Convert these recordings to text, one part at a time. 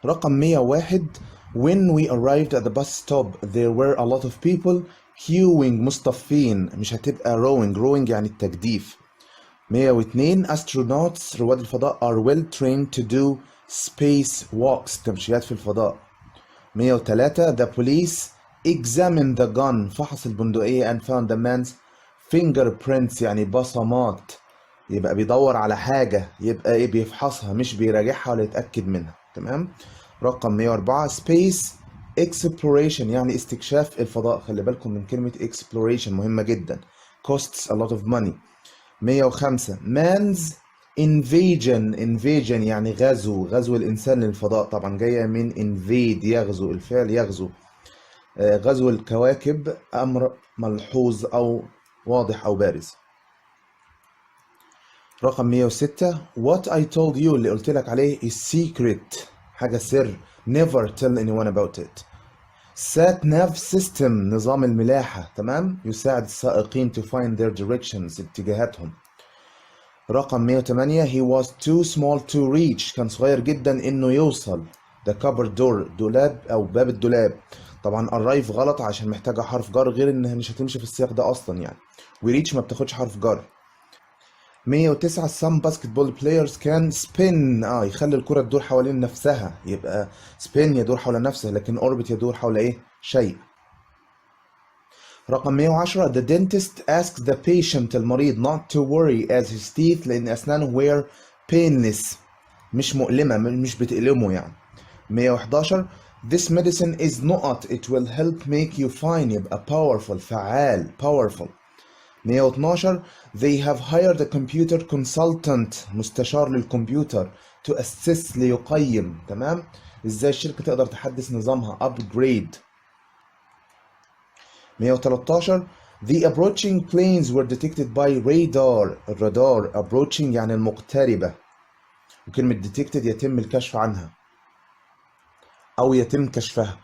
رقم 101 when we arrived at the bus stop there were a lot of people queuing مصطفين، مش هتبقى rowing يعني التجديف. 102 astronauts رواد الفضاء are well trained to do space walks تمشيات في الفضاء. 103 the police examined the gun فحص البندقية and found the man's fingerprints يعني بصمات، يبقى بيدور على حاجة، يبقى ايه بيفحصها مش بيراجعها ولا يتأكد منها. تمام. رقم 104 space exploration يعني استكشاف الفضاء، خلي بالكم من كلمة exploration مهمة جدا، costs a lot of money. 105 man's invasion يعني غزو الإنسان للفضاء، طبعا جاية من invade يغزو، الفعل يغزو. غزو الكواكب أمر ملحوظ أو واضح أو بارز. رقم 106 what I told you اللي قلت لك عليه is secret حاجة سر، never tell anyone about it. sat nav system نظام الملاحة، تمام، يساعد السائقين to find their directions اتجاهاتهم. رقم 108 he was too small to reach كان صغير جدا انه يوصل the cupboard door دولاب او باب الدولاب، طبعا arrive غلط عشان محتاجة حرف جر، غير انها مش هتمشي في السياق ده اصلا يعني، وريتش ما بتاخدش حرف جر. 109 some basketball players can spin يخلي الكرة تدور حوالين نفسها، يبقى spin يدور حول نفسه، لكن orbit يدور حول ايه؟ شيء. رقم 110 the dentist asked the patient المريض not to worry as his teeth لأن أسنانه were painless مش مؤلمة مش بتألمه يعني. 111 this medicine is not it will help make you fine يبقى powerful فعال powerful. 112 they have hired a computer consultant مستشار للكمبيوتر to assist ليقيم، تمام، ازاي الشركة تقدر تحدث نظامها upgrade. 113 the approaching planes were detected by radar الرادار approaching يعني المقتربة، وكلمة detected يتم الكشف عنها أو يتم كشفها.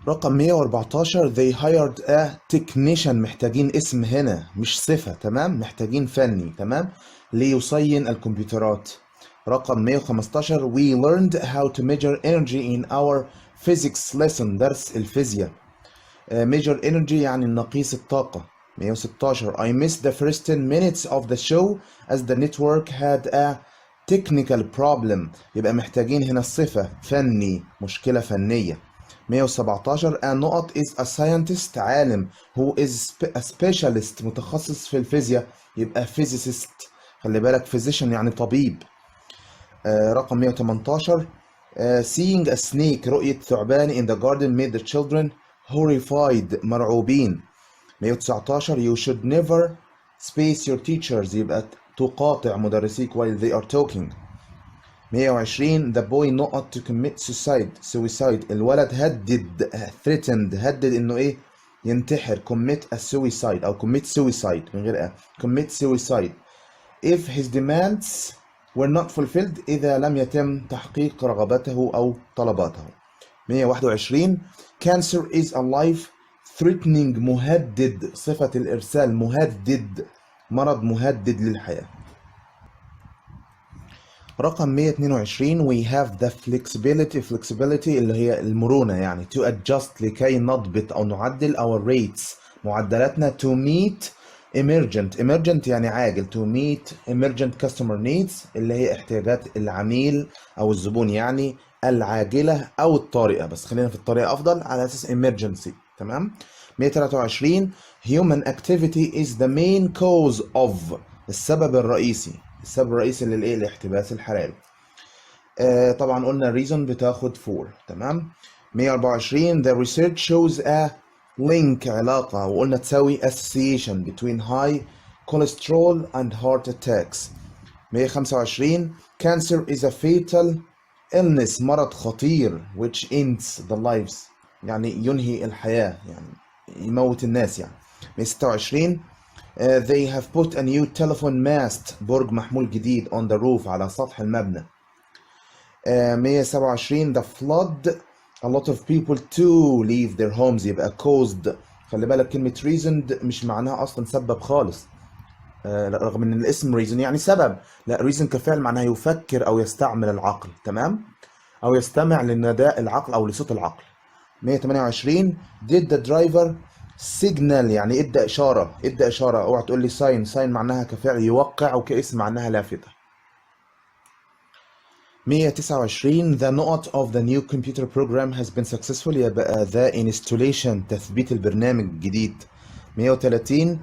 رقم 114 they hired a technician محتاجين اسم هنا مش صفة، تمام، محتاجين فني، تمام، ليصين الكمبيوترات. رقم 115 we learned how to measure energy in our physics lesson درس الفيزياء. measure energy يعني نقيس الطاقة. 116 I missed the first 10 minutes of the show as the network had a technical problem يبقى محتاجين هنا الصفة فني مشكلة فنية. 117 a نقط is a scientist عالم who is a specialist متخصص في الفيزياء يبقى physicist، خلي بالك physician يعني طبيب. رقم 118 seeing a snake رؤية ثعبان in the garden made the children horrified مرعوبين. 119 you should never space your teachers يبقى تقاطع مدرسيك while they are talking. 120 the boy not to commit suicide الولد threatened هدد انه ايه ينتحر commit a suicide او commit suicide من غير commit suicide if his demands were not fulfilled إذا لم يتم تحقيق رغبته أو طلباته. 121 cancer is a life threatening مهدد صفة الإرسال مهدد مرض مهدد للحياة. رقم 122 we have the flexibility اللي هي المرونة يعني to adjust لكي نضبط أو نعدل our rates معدلاتنا to meet emergent يعني عاجل to meet emergent customer needs اللي هي احتياجات العميل أو الزبون يعني العاجلة أو الطارئة، بس خلينا في الطارئة أفضل على أساس emergency، تمام. 123 human activity is the main cause of السبب الرئيسي للايه الاحتباس الحراري. طبعا قلنا reason بتاخد for، تمام. 124 the research shows a link علاقة، وقلنا تساوي association between high cholesterol and heart attacks. 125 cancer is a fatal illness مرض خطير which ends the lives يعني ينهي الحياة يعني يموت الناس يعني. 126 they have put a new telephone mast برج محمول جديد on the roof على سطح المبنى. 127 the flood a lot of people to leave their homes يبقى caused، خلي بالك كلمة reasoned مش معناها أصلا سبب خالص، رغم ان الاسم reason يعني سبب، لا reason كفعل معناها يفكر او يستعمل العقل، تمام، او يستمع لنداء العقل او لصوت العقل. 128 did the driver signal يعني ادى اشاره، ادى اشاره، اوعى تقول لي sign معناها كفعل يوقع وكاسم معناها لافته. 129 the note of the new computer program has been successful يبقى the installation تثبيت البرنامج الجديد. 130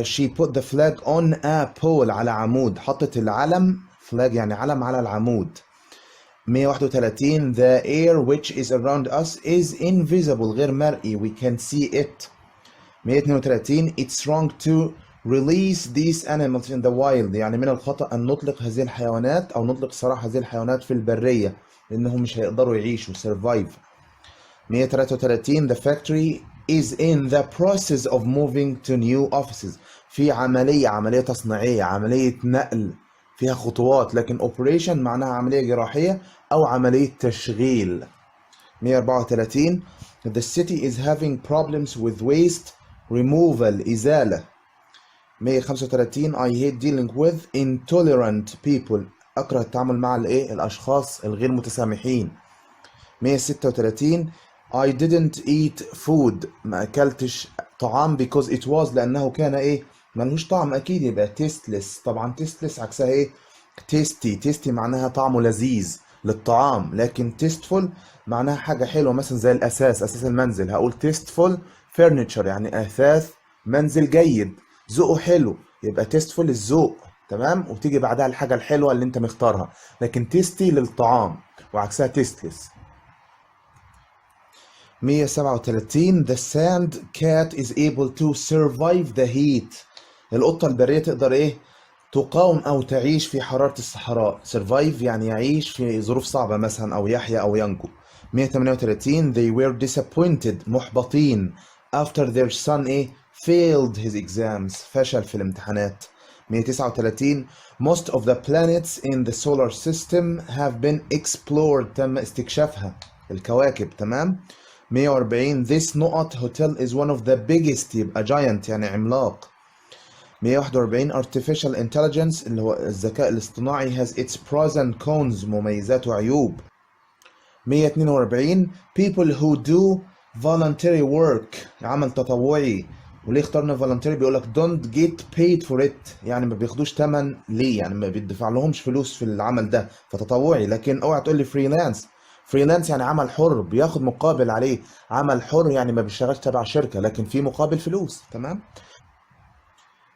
she put the flag on a pole على عمود، حطت العلم flag يعني علم على العمود. 131 the air which is around us is invisible غير مرئي we can see it. 132 it's wrong to release these animals in the wild يعني من الخطأ أن نطلق هذه الحيوانات أو نطلق سراح هذه الحيوانات في البرية لأنهم مش هيقدروا يعيشوا survive. 133 the factory is in the process of moving to new offices في عملية تصنيعية، عملية نقل فيها خطوات، لكن operation معناها عملية جراحية أو عملية تشغيل. 134 the city is having problems with waste removal إزالة. 135 I hate dealing with intolerant people أكره التعامل مع الأشخاص الغير متسامحين. 136 I didn't eat food ما أكلتش طعام because it was لأنه كان ملهوش طعم أكيد يبقى tasteless. طبعا tasteless عكسها tasty معناها طعمه لذيذ للطعام، لكن tasteful معناها حاجة حلوة مثلا زي الأساس، أساس المنزل هقول tasteful furniture يعني أثاث منزل جيد ذوقه حلو، يبقى tasteful الذوق، تمام، وتيجي بعدها الحاجة الحلوة اللي انت مختارها، لكن tasty للطعام وعكسها tasteless. 137 the sand cat is able to survive the heat القطة البرية تقدر تقاوم أو تعيش في حرارة الصحراء. survive يعني يعيش في ظروف صعبة مثلا أو يحيا أو ينجو. 138 they were disappointed محبطين after their son failed his exams فشل في الامتحانات. 139 most of the planets in the solar system have been explored تم استكشافها الكواكب، تمام. 140 this نقط hotel is one of the biggest يبقى giant يعني عملاق. 141 artificial intelligence اللي هو الذكاء الاصطناعي has its pros and cons مميزات وعيوب. 142 people who do voluntary work عمل تطوعي، وليه اخترنا voluntary بيقولك don't get paid for it يعني ما بياخدوش تمن ليه، يعني ما بيدفع لهمش فلوس في العمل ده فتطوعي. لكن اوعى تقول لي فريلانس يعني عمل حر بياخد مقابل عليه، عمل حر يعني ما بيشتغلش تبع شركة لكن في مقابل فلوس، تمام.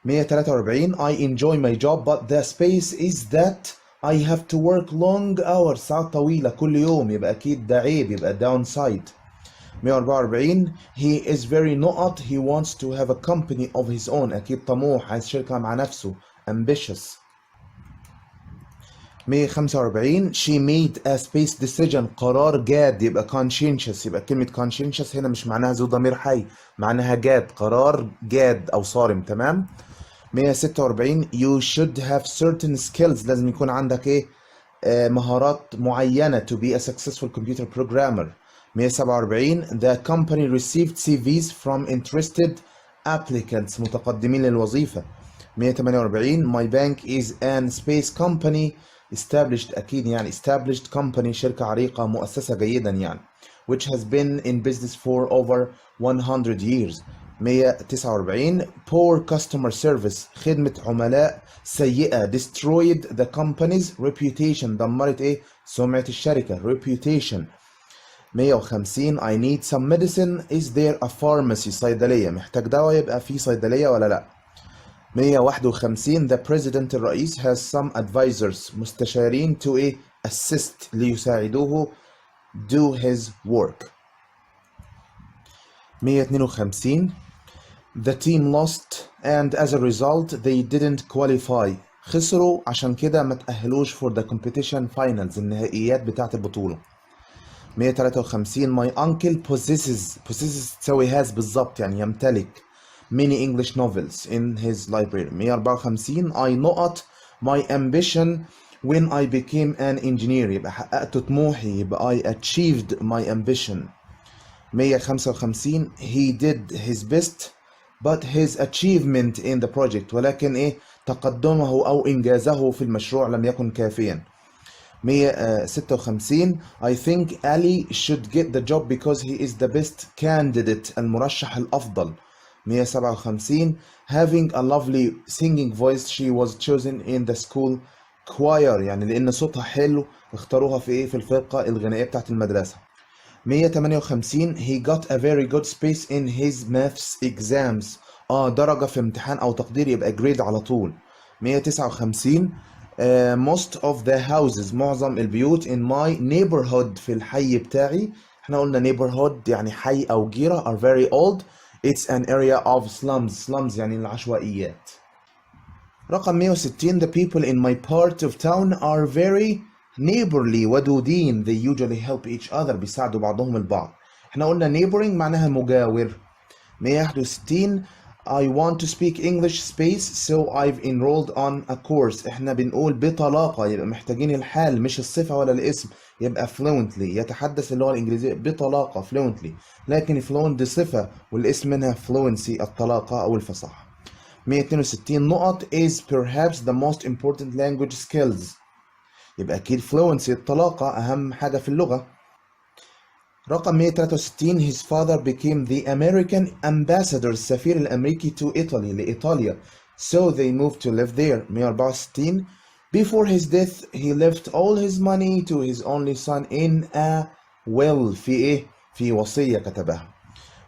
143 I enjoy my job but the space is that I have to work long hours ساعات طويلة كل يوم يبقى أكيد ده عيب يبقى downside. 144 he is very not he wants to have a company of his own أكيد طموح عايز شركة مع نفسه ambitious. 145 she made a space decision قرار جاد يبقى conscientious يبقى كلمة conscientious هنا مش معناها ذو ضمير حي، معناها جاد قرار جاد أو صارم، تمام. 146 you should have certain skills لازم يكون عندك مهارات معينة to be a successful computer programmer. 147 the company received CVs from interested applicants متقدمين للوظيفة. 148 my bank is an space company established أكيد يعني established company شركة عريقة مؤسسة جيدا يعني which has been in business for over 100 years. 149 poor customer service خدمة عملاء سيئة destroyed the company's reputation دمرت سمعة الشركة reputation. 150 I need some medicine is there a pharmacy صيدلية محتاج دواء يبقى في صيدلية ولا لا. 151 the president الرئيس has some advisors مستشارين to assist ليساعدوه do his work. 152 the team lost and as a result they didn't qualify خسروا عشان كده ما تأهلوش for the competition finals النهائيات بتاعة البطولة. 153 my uncle possesses تساوي has بالظبط يعني يمتلك many English novels in his library. 154 I not my ambition when I became an engineer يبقى حققت طموحي يبقى I achieved my ambition. 155 he did his best but his achievement in the project ولكن إيه تقدمه أو إنجازه في المشروع لم يكن كافيا. 156 I think Ali should get the job because he is the best candidate المرشح الأفضل. 157 having a lovely singing voice she was chosen in the school choir يعني لأن صوتها حلو اختاروها في إيه في الفرقة الغنائية بتاعت المدرسة. 158 he got a very good space in his maths exams درجة في امتحان أو تقدير يبقى grade على طول. 159 most of the houses معظم البيوت in my neighborhood في الحي بتاعي احنا قلنا neighborhood يعني حي أو جيرة are very old it's an area of slums يعني العشوائيات. رقم 160 the people in my part of town are very neighborly ودودين they usually help each other بيساعدوا بعضهم البعض. احنا قلنا neighboring معناها مجاور. 161 I want to speak English space so I've enrolled on a course احنا بنقول بطلاقة يبقى محتاجين الحال مش الصفة ولا الاسم يبقى fluently يتحدث اللغة الإنجليزية بطلاقة fluently لكن fluent دي صفة والاسم منها fluency الطلاقة أو الفصاحة. 162 نقط is perhaps the most important language skills يبقى أكيد fluency الطلاقة أهم حاجة في اللغة. رقم 163 his father became the American ambassador السفير الأمريكي to Italy لإيطاليا so they moved to live there. 164 before his death he left all his money to his only son in a will في إيه؟ في وصية كتبها.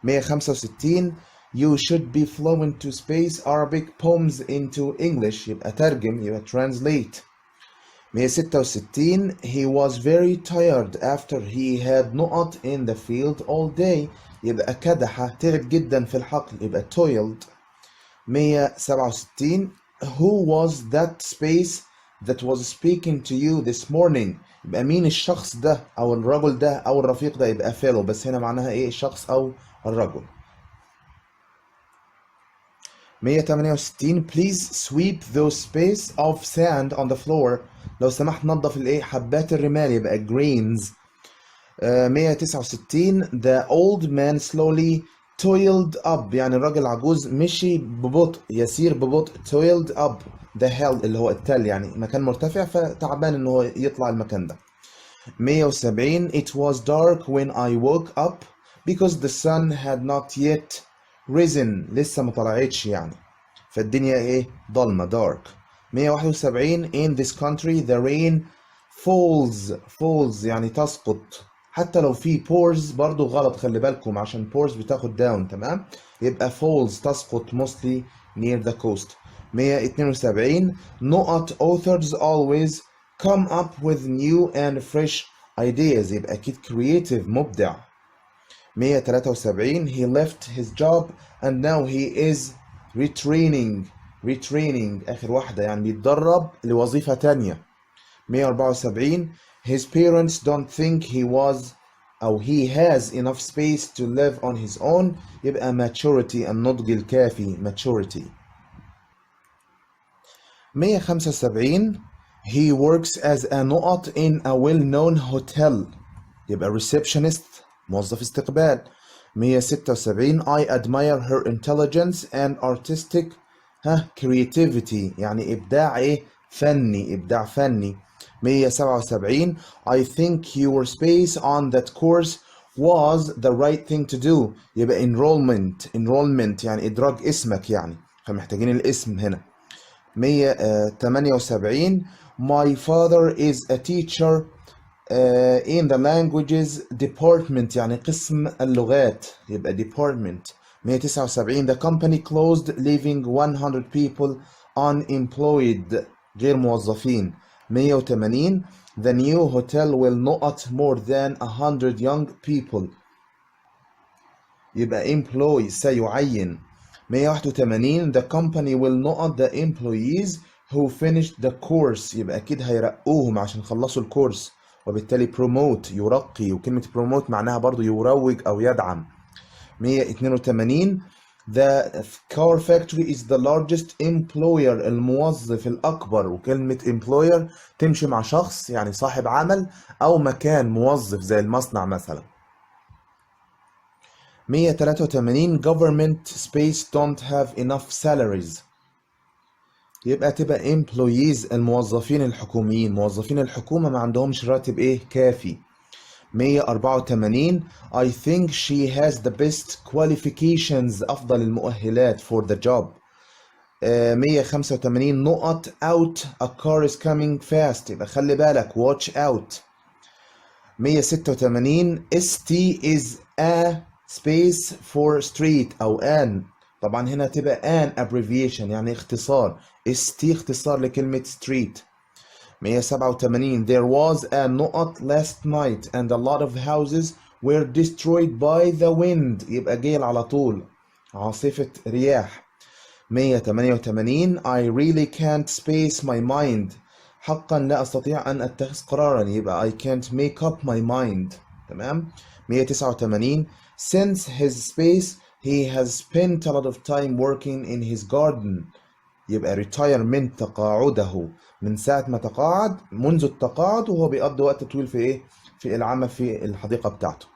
165 you should be fluent to space Arabic poems into English يبقى ترجم يبقى translate. 166 he was very tired after he had نقط in the field all day يبقى كدح تعب جدا في الحقل يبقى toiled. 167 who was that space that was speaking to you this morning يبقى مين الشخص ده أو الرجل ده أو الرفيق ده يبقى fellow بس هنا معناها إيه الشخص أو الرجل. 168 please sweep those space of sand on the floor لو سمحت نظف الايه حبات الرمال يبقى grains. 169 the old man slowly toiled up يعني الراجل العجوز مشي ببطء يسير ببطء toiled up the hill اللي هو التل يعني مكان مرتفع فتعبان ان هو يطلع المكان ده. 170 it was dark when I woke up because the sun had not yet risen لسه ما طلعتش يعني فالدنيا ايه ضلمة dark. 171 in this country the rain falls يعني تسقط حتى لو في pours برضو غلط خلي بالكم عشان pours بتاخد down تمام يبقى falls تسقط mostly near the coast. 172 نقط authors always come up with new and fresh ideas يبقى أكيد creative مبدع. 173 he left his job and now he is retraining آخر واحدة يعني بيتدرب لوظيفة تانية. 174 his parents don't think he has enough space to live on his own يبقى maturity النضج الكافي maturity. 175 he works as a نقط in a well-known hotel يبقى receptionist موظف استقبال. 176 I admire her intelligence and artistic creativity يعني إبداع فني. 177 I think your space on that course was the right thing to do يبقى enrollment يعني إدراج اسمك يعني فمحتاجين الاسم هنا. 178 my father is a teacher in the languages department يعني قسم اللغات يبقى department. 179 the company closed leaving 100 people unemployed غير موظفين. 180 the new hotel will not more than 100 young people يبقى employ سيعين. 181 the company will not the employees who finished the course يبقى أكيد هيرقوهم عشان خلصوا الكورس وبالتالي promote يرقي وكلمة promote معناها برضو يروج أو يدعم. 182 the car factory is the largest employer الموظف الأكبر وكلمة employer تمشي مع شخص يعني صاحب عمل أو مكان موظف زي المصنع مثلا. 183 government space don't have enough salaries. يبقى تبقى employees الموظفين الحكوميين، موظفين الحكومة ما عندهمش راتب ايه كافي. 184 I think she has the best qualifications أفضل المؤهلات for the job. 185 نقط out a car is coming fast يبقى خلي بالك watch out. 186 ST is a space for street أو an، طبعا هنا تبقى an abbreviation يعني اختصار، ST اختصار لكلمة street. 187 there was a نقط last night and a lot of houses were destroyed by the wind يبقى جيل على طول، عاصفة رياح. 188 I really can't space my mind حقا لا أستطيع أن أتخذ قرارا يبقى I can't make up my mind. تمام. 189 since his space he has spent a lot of time working in his garden يبقى retire من تقاعده، من ساعة ما تقاعد، منذ التقاعد وهو بيقضي وقت طويل في ايه؟ في العمل في الحديقة بتاعته.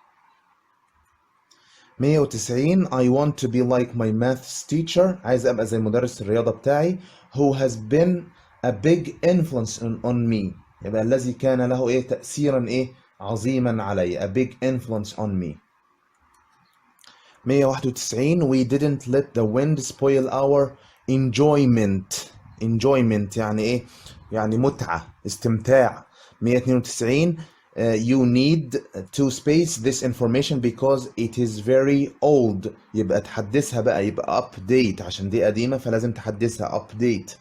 190 I want to be like my maths teacher عايز أبقى زي مدرس الرياضة بتاعي who has been a big influence on me يبقى الذي كان له ايه؟ تأثيرا ايه؟ عظيما علي a big influence on me. 191 we didn't let the wind spoil our enjoyment يعني ايه؟ يعني متعة، استمتاع. 192 you need to space this information because it is very old يبقى تحدثها بقى، يبقى update عشان دي قديمة فلازم تحدثها update.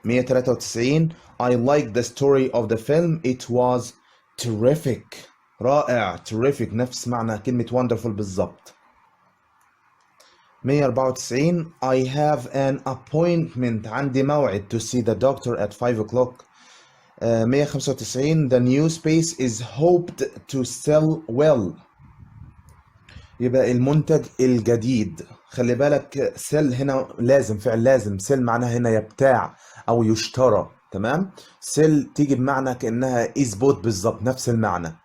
193 I like the story of the film it was terrific رائع، terrific نفس معنى كلمة wonderful بالظبط. 194 I have an appointment عندي موعد to see the doctor at 5 o'clock. 195 the new space is hoped to sell well يبقى المنتج الجديد، خلي بالك sell هنا لازم، فعل لازم، sell معناها هنا يبتاع أو يشترى. تمام. sell تيجي بمعنى كأنها is bought بالظبط، نفس المعنى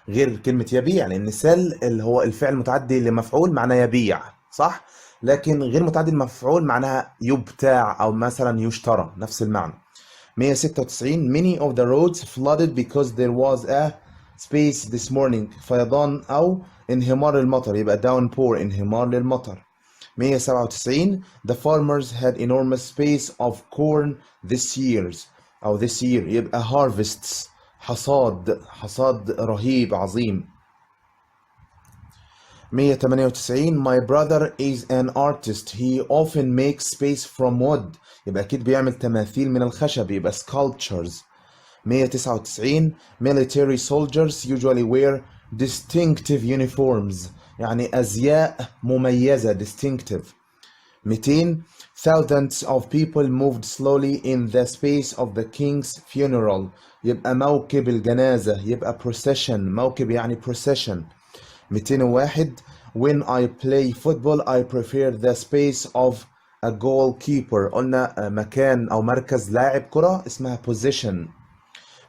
غير كلمة يبيع، لأن sell اللي هو الفعل متعدي لمفعول معناه يبيع صح، لكن غير متعدي لمفعول معناها يبتاع أو مثلا يشترى، نفس المعنى. 196 many of the roads flooded because there was a space this morning فيضان أو انهمار المطر يبقى downpour انهمار للمطر. 197 the farmers had enormous space of corn this year يبقى harvests حصاد رهيب عظيم. 198 my brother is an artist he often makes space from wood يبقى أكيد بيعمل تماثيل من الخشب يبقى sculptures. 199 military soldiers usually wear distinctive uniforms يعني أزياء مميزة distinctive. 200 thousands of people moved slowly in the space of the king's funeral يبقى موكب الجنازة يبقى procession، موكب يعني procession. 201 when I play football I prefer the space of a goalkeeper قلنا مكان أو مركز لاعب كرة اسمها position.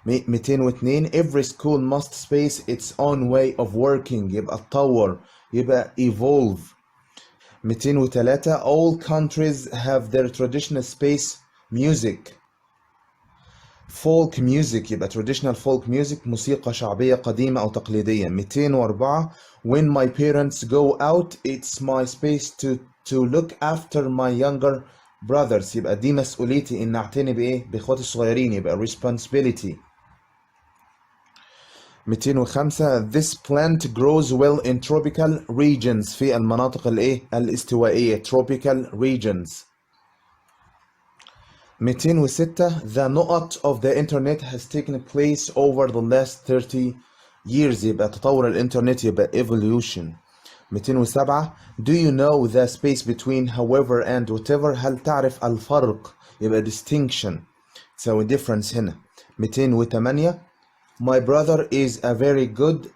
202 every school must space its own way of working يبقى اتطور يبقى evolve. 203 all countries have their traditional space music folk music يبقى traditional folk music موسيقى شعبية قديمة أو تقليدية. 204 when my parents go out it's my space to look after my younger brothers يبقى دي مسؤوليتي إن أعتني بإيه؟ بإخواتي الصغيرين يبقى responsibility. 205 this plant grows well in tropical regions في المناطق الإيه؟ الاستوائية tropical regions. 206 the نقط of the internet has taken place over the last 30 years يبقى تطور الإنترنت يبقى evolution. 207 do you know the space between however and whatever هل تعرف الفرق يبقى distinction تساوي difference هنا. 208 my brother is a very good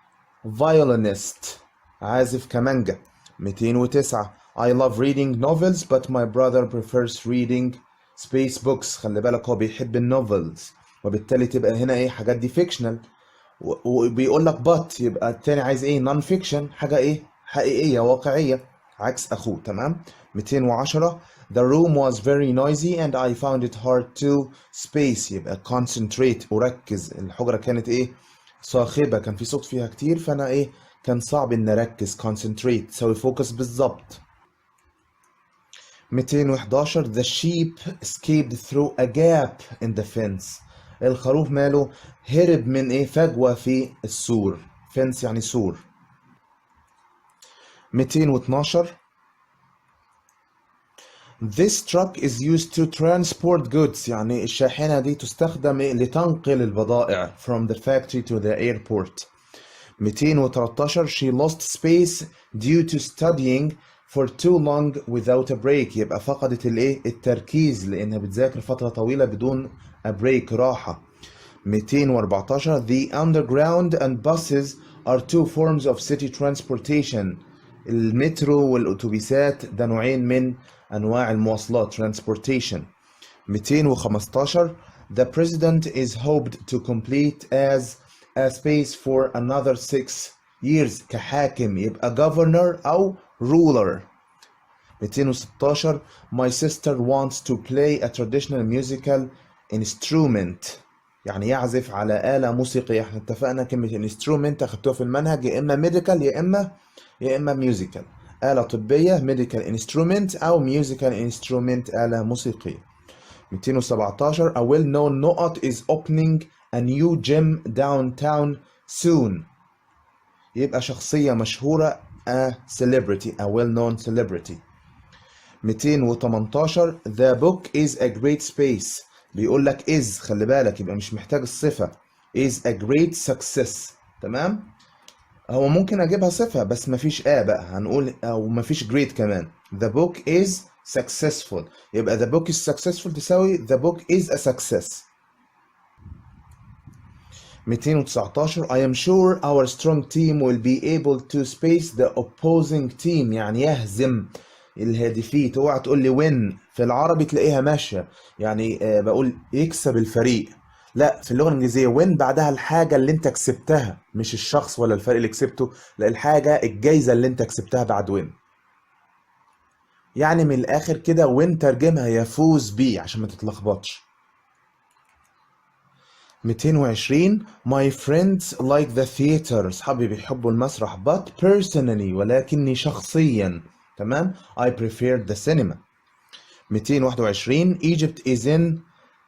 violinist عازف كمانجا. 209 I love reading novels but my brother prefers reading space books خلي بالك هو بيحب النوفلز وبالتالي تبقى هنا ايه حاجات دي fictional وبيقول لك but يبقى التاني عايز ايه non fiction حاجة ايه حقيقية واقعية عكس أخوه. تمام. 210 The room was very noisy and I found it hard to space. يبقى concentrate أركز. الحجرة كانت إيه؟ صاخبة، كان في صوت فيها كتير، فأنا إيه؟ كان صعب إن أركز. concentrate تساوي focus بالظبط. 211 The sheep escaped through a gap in the fence. الخروف ماله؟ هرب من إيه؟ فجوة في السور. fence يعني سور. 212 This truck is used to transport goods. يعني الشاحنة دي تستخدم لتنقل البضائع from the factory to the airport. 213 She lost space due to studying for too long without a break. يبقى فقدت التركيز لأنها بتذاكر فترة طويلة بدون a break راحة. 214 The underground and buses are two forms of city transportation. المترو والأتوبيسات ده نوعين من أنواع المواصلات transportation. 215 The president is hoped to complete as a space for another 6 years. كحاكم يبقى governor أو ruler. 216 My sister wants to play a traditional musical instrument. يعني يعزف على آلة موسيقية. احنا اتفقنا كلمة instrument أخدتوها في المنهج يا إما medical يا إما musical. آلة طبية medical instrument أو musical instrument آلة موسيقية. 217 A well-known نقط is opening a new gym downtown soon. يبقى شخصية مشهورة a celebrity, a well-known celebrity. 218 The book is a great space. بيقول لك is، خلي بالك يبقى مش محتاج الصفة. is a great success. تمام. هو ممكن اجيبها صفة بس مفيش بقى هنقول او مفيش great كمان. The book is successful. يبقى the book is successful تساوي the book is a success. 219 I am sure our strong team will be able to space the opposing team. يعني يهزم الهادفين. اوعى تقول لي win في العربي تلاقيها ماشية يعني بقول يكسب الفريق. لا، في اللغة الإنجليزية win بعدها الحاجة اللي أنت كسبتها، مش الشخص ولا الفريق اللي كسبته، لا الحاجة الجايزة اللي أنت كسبتها بعد win. يعني من الآخر كده win ترجمها يفوز بيه عشان ما تتلخبطش. 220 My friends like the theater. أصحابي بيحبوا المسرح but personally ولكني شخصيا. تمام. I prefer the cinema. 221 Egypt is in.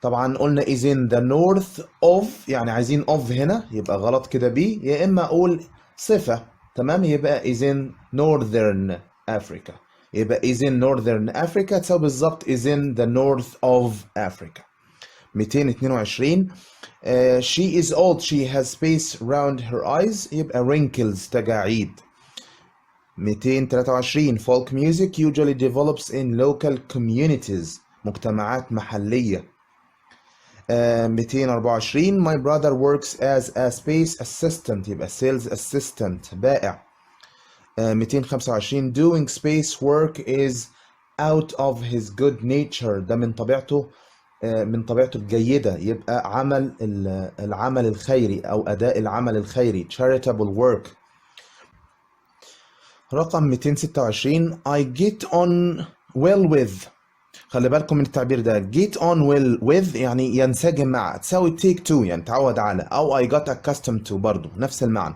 طبعا قلنا is in the north of يعني عايزين of هنا يبقى غلط كده بي، يا اما اقول صفة. تمام. يبقى is in northern Africa. يبقى is in northern Africa تساوي بالظبط is in the north of Africa. 222 she is old she has space around her eyes. يبقى wrinkles تجاعيد. 223 folk music usually develops in local communities. مجتمعات محلية. 224 my brother works as a space assistant. يبقى sales assistant بائع. 225 doing space work is out of his good nature. ده من طبيعته الجيدة. يبقى العمل الخيري أو أداء العمل الخيري charitable work. رقم 226 I get on well with. خلي بالكم من التعبير ده get on well with يعني ينسجم مع، تساوي take to يعني تعود على، أو I got accustomed to برضو نفس المعنى.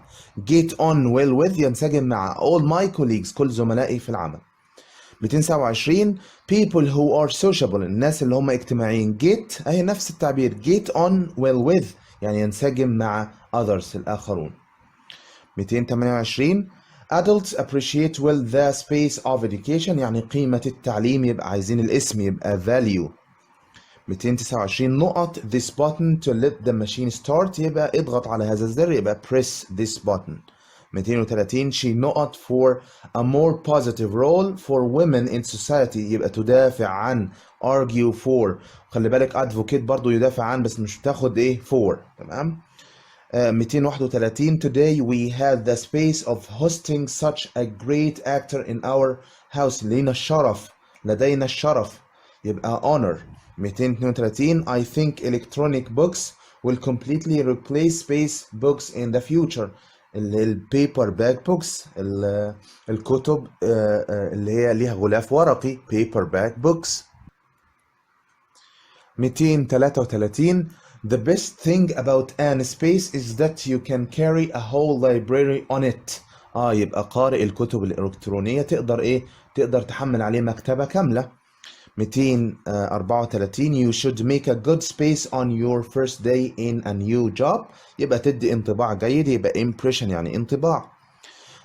get on well with ينسجم مع all my colleagues كل زملائي في العمل. 227 people who are sociable الناس اللي هم اجتماعيين. get أهي نفس التعبير get on well with يعني ينسجم مع others الآخرون. 228 adults appreciate well the space of education يعني قيمة التعليم. يبقى عايزين الاسم يبقى value. 229 نقط this button to let the machine start. يبقى اضغط على هذا الزر يبقى press this button. 230 she نقط for a more positive role for women in society. يبقى تدافع عن argue for. خلي بالك advocate برضو يدافع عن بس مش بتاخد for. تمام. 231 today we had the space of hosting such a great actor in our house. لدينا الشرف يبقى honor. 232 I think electronic books will completely replace space books in the future. اللي هي البيبر باك بوكس، الكتب اللي هي ليها غلاف ورقي paper back books. 233 The best thing about an space is that you can carry a whole library on it. يبقى قارئ الكتب الإلكترونية تقدر تحمل عليه مكتبة كاملة. 234 You should make a good space on your first day in a new job. يبقى تدي انطباع جيد، يبقى impression يعني انطباع.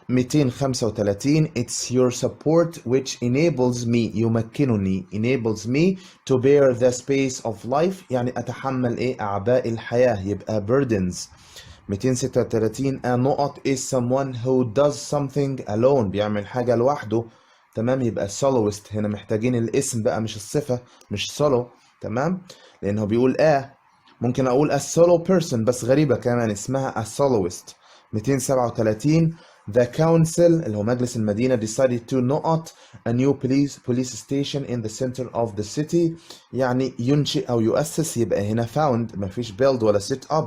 235 It's your support which enables me يمكنني enables me to bear the space of life يعني أتحمل أعباء الحياة، يبقى burdens. 236 A نقط is someone who does something alone بيعمل حاجة لوحده، تمام، يبقى soloist. هنا محتاجين الاسم بقى مش الصفة، مش solo، تمام، لأنه بيقول ممكن أقول a solo person بس غريبة كمان اسمها a soloist. 237 The council اللي هو مجلس المدينة decided to نقط a new police station in the center of the city يعني ينشئ أو يؤسس، يبقى هنا found مفيش build ولا set up،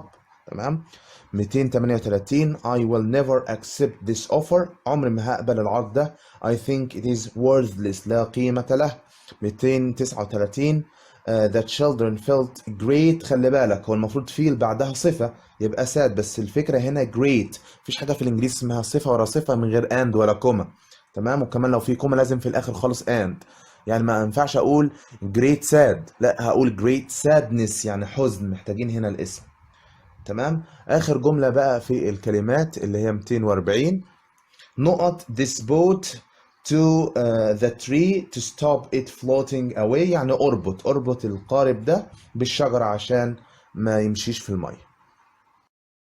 تمام. 238 I will never accept this offer عمري ما هقبل العرض ده. I think it is worthless لا قيمة له. 239 the children felt great. خلي بالك هو المفروض feel بعدها صفة يبقى sad، بس الفكرة هنا great، مفيش حاجة في الإنجليزي اسمها صفة ورا صفة من غير and ولا كوما، تمام. وكمان لو في كوما لازم في الآخر خالص and، يعني ما ينفعش أقول great sad، لا هقول great sadness يعني حزن، محتاجين هنا الاسم، تمام. آخر جملة بقى في الكلمات اللي هي 240 نقط this boat to the tree to stop it floating away يعني اربط القارب ده بالشجرة عشان ما يمشيش في المية.